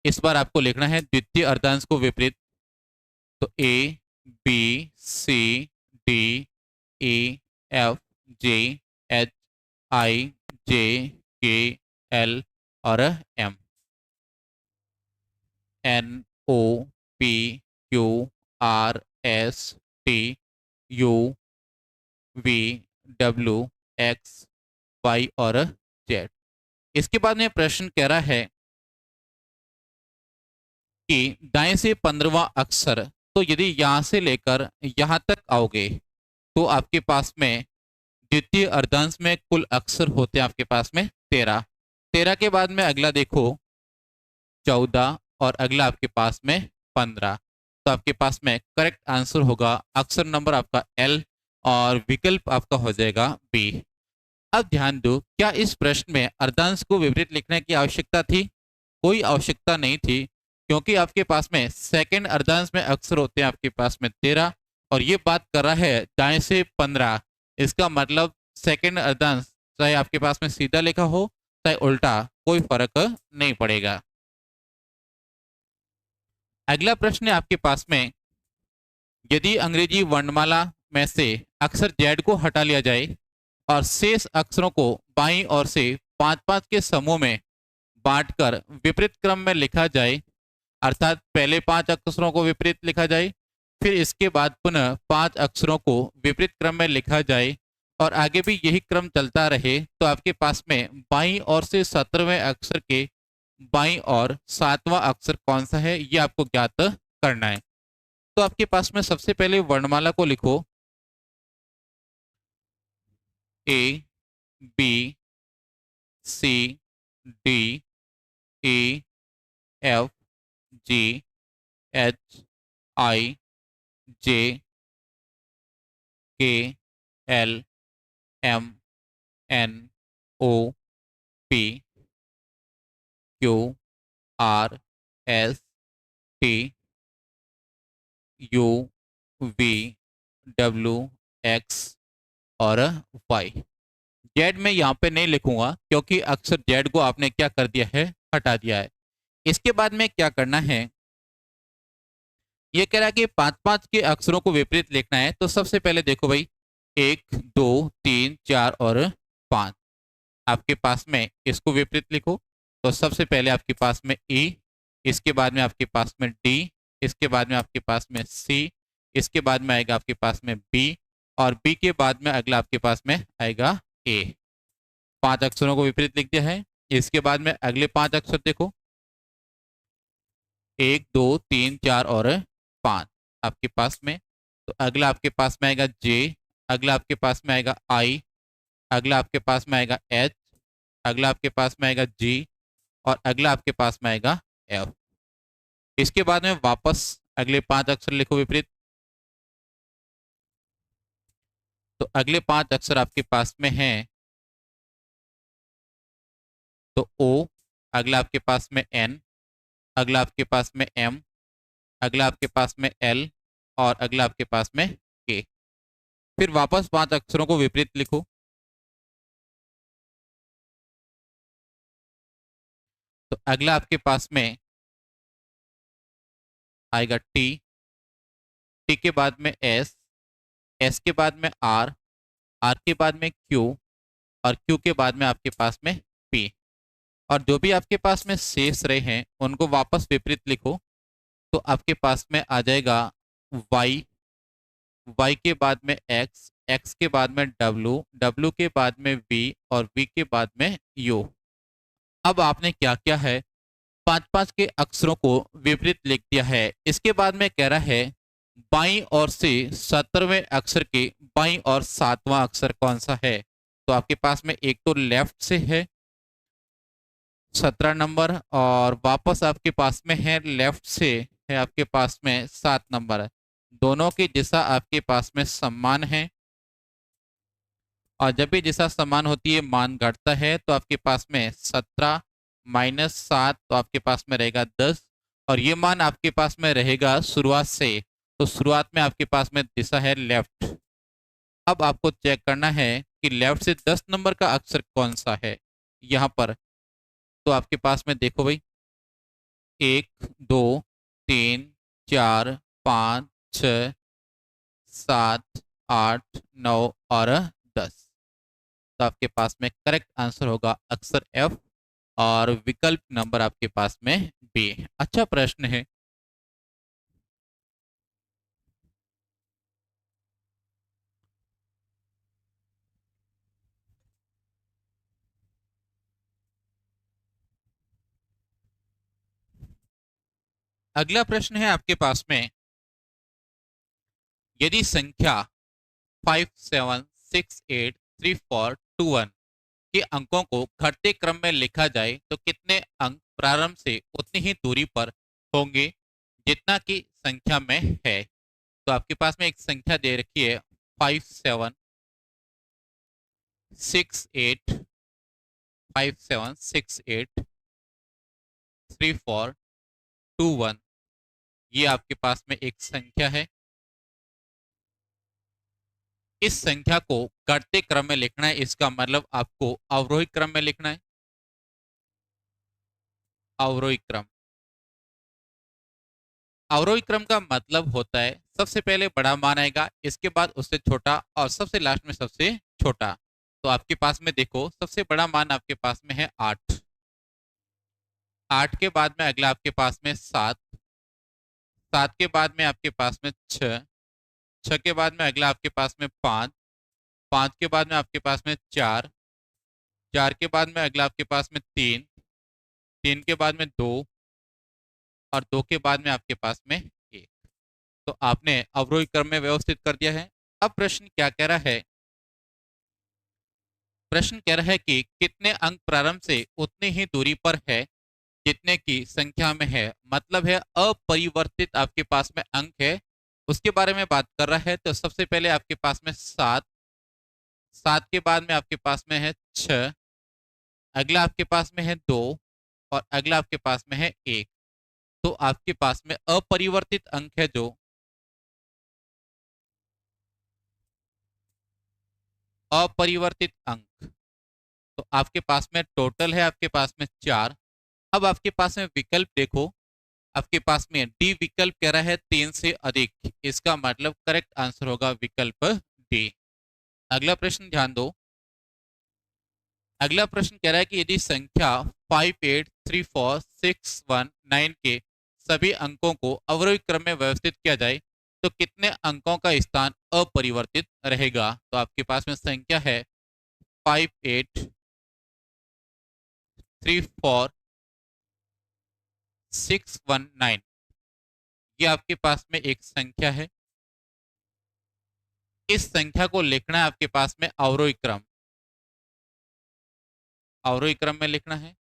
इस बार आपको लिखना है द्वितीय अर्धांश को विपरीत, तो A B C D E F G H I J K L और M N O P Q R S T U V W X Y और जेड। इसके बाद में प्रश्न कह रहा है कि दाएं से 15वां अक्षर, तो यदि यहां से लेकर यहां तक आओगे तो आपके पास में द्वितीय अर्धांश में कुल अक्षर होते हैं आपके पास में 13। 13 के बाद में अगला देखो 14 और अगला आपके पास में 15। तो आपके पास में करेक्ट आंसर होगा अक्षर नंबर आपका एल और विकल्प आपका हो जाएगा बी। अब ध्यान दो, क्या इस प्रश्न में अर्धांश को विपरीत लिखने की आवश्यकता थी? कोई आवश्यकता नहीं थी, क्योंकि आपके पास में सेकंड अर्धांश में अक्षर होते हैं आपके पास में 13, और ये बात कर रहा है दाएं से 15। इसका मतलब सेकंड अर्धांश चाहे आपके पास में सीधा लिखा हो चाहे उल्टा, कोई फर्क नहीं पड़ेगा। अगला प्रश्न है आपके पास में, यदि अंग्रेजी वर्णमाला में से अक्षर जेड को हटा लिया जाए और शेष अक्षरों को बाईं ओर से 5-5 के समूह में बांटकर विपरीत क्रम में लिखा जाए, अर्थात पहले 5 अक्षरों को विपरीत लिखा जाए, फिर इसके बाद पुनः 5 अक्षरों को विपरीत क्रम में लिखा जाए और आगे भी यही क्रम चलता रहे तो आपके पास में बाईं ओर से 17वें अक्षर के बाईं ओर 7वां अक्षर कौन सा है ये आपको ज्ञात करना है। तो आपके पास में सबसे पहले वर्णमाला को लिखो, A B C D E F G H I J K L M N O P Q R S T U V W X और वाई। जेड में यहाँ पे नहीं लिखूंगा क्योंकि अक्षर जेड को आपने क्या कर दिया है, हटा दिया है। इसके बाद में क्या करना है, ये कह रहा है कि पांच पांच के अक्षरों को विपरीत लिखना है। तो सबसे पहले देखो भाई, 1 2 3 4 और 5 आपके पास में इसको विपरीत लिखो। तो सबसे पहले आपके पास में ई, इसके बाद में आपके पास में डी, इसके बाद में आपके पास में सी, इसके बाद में आएगा आपके पास में बी, और बी के बाद में अगला आपके पास में आएगा ए। 5 अक्षरों को विपरीत लिख दिया है। इसके बाद में अगले 5 अक्षर देखो, 1 2 3 4 और 5 आपके पास में। तो अगला आपके पास में आएगा जे, अगला आपके पास में आएगा आई, अगला आपके पास में आएगा एच, अगला आपके पास में आएगा जी, और अगला आपके पास में आएगा एफ। इसके बाद में वापस अगले 5 अक्षर लिखो विपरीत। तो अगले 5 अक्षर आपके पास में हैं, तो ओ, अगला आपके पास में एन, अगला आपके पास में एम, अगला आपके पास में एल, और अगला आपके पास में के। फिर वापस 5 अक्षरों को विपरीत लिखो। तो अगला आपके पास में आएगा टी, टी के बाद में एस, एस के बाद में आर, आर के बाद में क्यू, और क्यू के बाद में आपके पास में पी। और जो भी आपके पास में शेष रहे हैं उनको वापस विपरीत लिखो। तो आपके पास में आ जाएगा वाई, वाई के बाद में एक्स, एक्स के बाद में डब्लू, डब्लू के बाद में वी, और वी के बाद में यू। अब आपने क्या किया है, 5 5 के अक्षरों को विपरीत लिख दिया है। इसके बाद में कह रहा है बाईं ओर से 17वें अक्षर के बाईं और 7वां अक्षर कौन सा है। तो आपके पास में एक तो लेफ्ट से है 17 नंबर, और वापस आपके पास में है लेफ्ट से है आपके पास में 7 नंबर। दोनों की दिशा आपके पास में समान है, और जब भी दिशा समान होती है मान घटता है। तो आपके पास में 17 -7 तो आपके पास में रहेगा 10, और ये मान आपके पास में रहेगा शुरुआत से। तो शुरुआत में आपके पास में दिशा है लेफ्ट। अब आपको चेक करना है कि लेफ्ट से 10 नंबर का अक्षर कौन सा है यहाँ पर। तो आपके पास में देखो भाई, 1 2 3 4 5 6 7 8 9 और 10। तो आपके पास में करेक्ट आंसर होगा अक्षर एफ, और विकल्प नंबर आपके पास में बी। अच्छा प्रश्न है। अगला प्रश्न है आपके पास में, यदि संख्या 57683421 के अंकों को घटते क्रम में लिखा जाए तो कितने अंक प्रारंभ से उतनी ही दूरी पर होंगे जितना कि संख्या में है। तो आपके पास में एक संख्या दे रखी है 57683421। ये आपके पास में एक संख्या है। इस संख्या को घटते क्रम में लिखना है, इसका मतलब आपको अवरोही क्रम में लिखना है। अवरोही क्रम, अवरोही क्रम का मतलब होता है सबसे पहले बड़ा मान आएगा, इसके बाद उससे छोटा, और सबसे लास्ट में सबसे छोटा। तो आपके पास में देखो, सबसे बड़ा मान आपके पास में है 8, 8 के बाद में अगला आपके पास में 7, 7 के बाद में आपके पास में 6, 6 के बाद में अगला आपके पास में 5, 5 के बाद में आपके पास में 4, 4 के बाद में अगला आपके पास में 3, 3 के बाद में 2 और 2 के बाद में आपके पास में 1। तो आपने अवरोही क्रम में व्यवस्थित कर दिया है। अब प्रश्न क्या कह रहा है? प्रश्न कह रहा है कि कितने अंक प्रारंभ से उतनी ही दूरी पर है जितने की संख्या में है, मतलब है अपरिवर्तित आपके पास में अंक है, उसके बारे में बात कर रहा है। तो सबसे पहले आपके पास में 7, 7 के बाद में आपके पास में है 6, अगला आपके पास में है 2 और अगला आपके पास में है 1। तो आपके पास में अपरिवर्तित अंक है जो अपरिवर्तित अंक, तो आपके पास में टोटल है आपके पास में 4। अब आपके पास में विकल्प देखो, आपके पास में डी विकल्प कह रहा है 3 से अधिक, इसका मतलब करेक्ट आंसर होगा विकल्प डी। अगला प्रश्न ध्यान दो। अगला प्रश्न कह रहा है कि यदि संख्या 5, 8, 3, 4, 6, 1, 9 के सभी अंकों को अवरोही क्रम में व्यवस्थित किया जाए तो कितने अंकों का स्थान अपरिवर्तित रहेगा? तो आपके पास में संख्या है 5, 8, 3, 4, 6, 1, 9। ये आपके पास में एक संख्या है। इस संख्या को लिखना है आपके पास में अवरोही क्रम, अवरोही क्रम में लिखना है।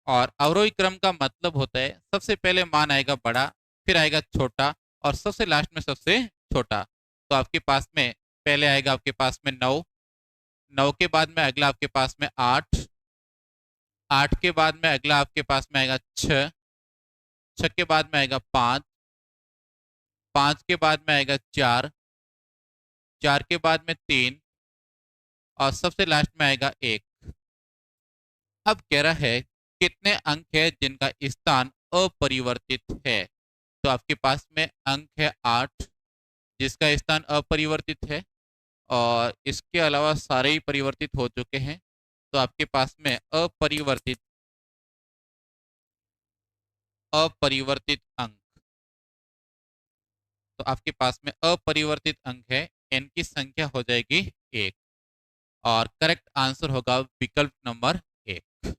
और अवरोही क्रम का मतलब होता है सबसे पहले मान आएगा बड़ा, फिर आएगा छोटा और सबसे लास्ट में सबसे छोटा। तो आपके पास में पहले आएगा आपके पास में 9, 9 के बाद में अगला आपके पास में 8, 8 के बाद में अगला आपके पास में आएगा 6, 6 के बाद में आएगा 5, 5 के बाद में आएगा 4, 4 के बाद में 3 और सबसे लास्ट में आएगा 1। अब कह रहा है कितने अंक है जिनका स्थान अपरिवर्तित है? तो आपके पास में अंक है 8 जिसका स्थान अपरिवर्तित है और इसके अलावा सारे ही परिवर्तित हो चुके हैं। तो आपके पास में अपरिवर्तित अंक, तो आपके पास में अपरिवर्तित अंक है, इनकी संख्या हो जाएगी 1 और करेक्ट आंसर होगा विकल्प नंबर 1।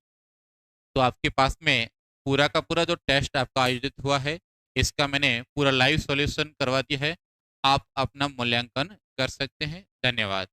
तो आपके पास में पूरा का पूरा जो टेस्ट आपका आयोजित हुआ है इसका मैंने पूरा लाइव सॉल्यूशन करवा दिया है। आप अपना मूल्यांकन कर सकते हैं। धन्यवाद।